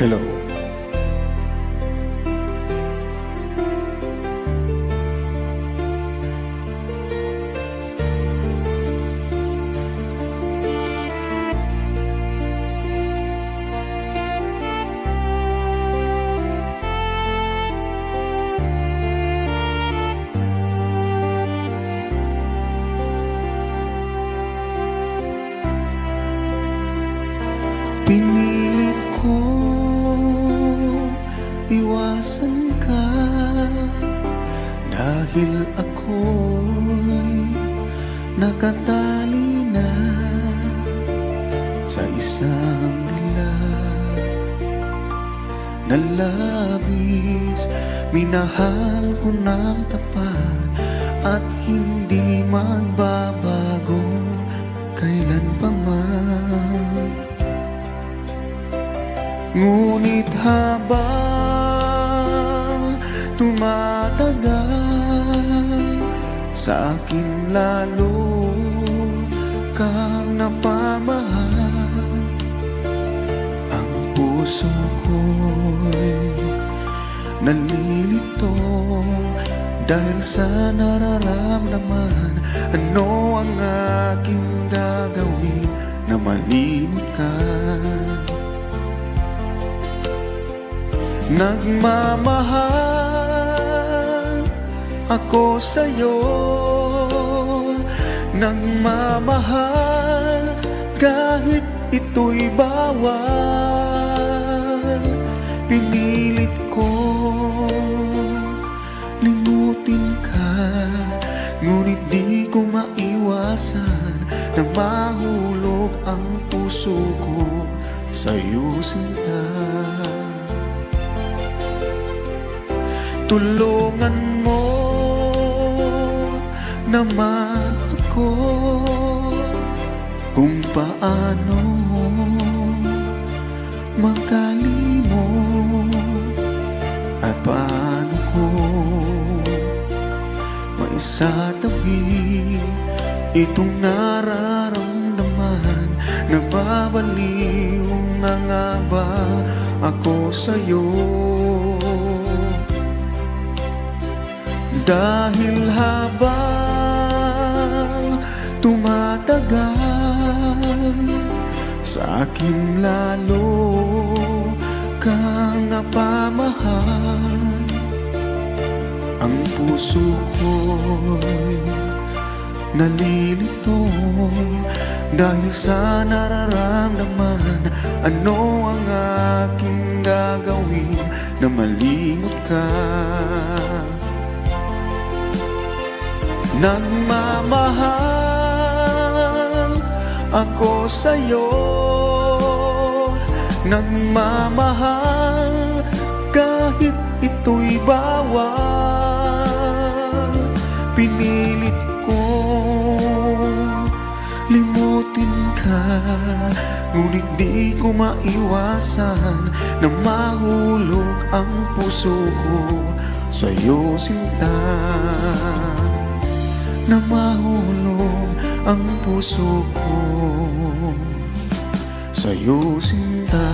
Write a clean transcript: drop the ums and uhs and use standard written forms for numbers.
Hello. Pinilit ko iwasan ka dahil ako'y nakatali na sa isang dilag na labis. Minahal ko ng tapat at hindi magbabago kailan pa man. Ngunit habang tumatagal, sa akin lalo kang napamahal. Ang puso ko'y nalilito dahil sa nararamdaman. Ano ang aking gagawin na malimot ka? Nagmamahal ako sa'yo, nagmamahal kahit ito'y bawal. Pinilit ko limutin ka, ngunit di ko maiwasan na mahulog ang puso ko sa'yo, sinta. Tulungan mo naman ako kung paano makalimot at paano ko maisatabi itong nararamdaman. Nababaliw na nga ba ako sa'yo? Dahil habang tumatagal, sa akin lalo kang napamahal. Ang puso ko'y nalilito dahil sa nararamdaman. Ano ang aking gagawin na malimot ka? Nagmamahal ako sa'yo, nagmamahal kahit ito'y bawal. Pinilit kong limutin ka, ngunit di ko maiwasan na mahulog ang puso ko sa'yo, sinta. Na mahulog ang puso ko sa'yo, sinta.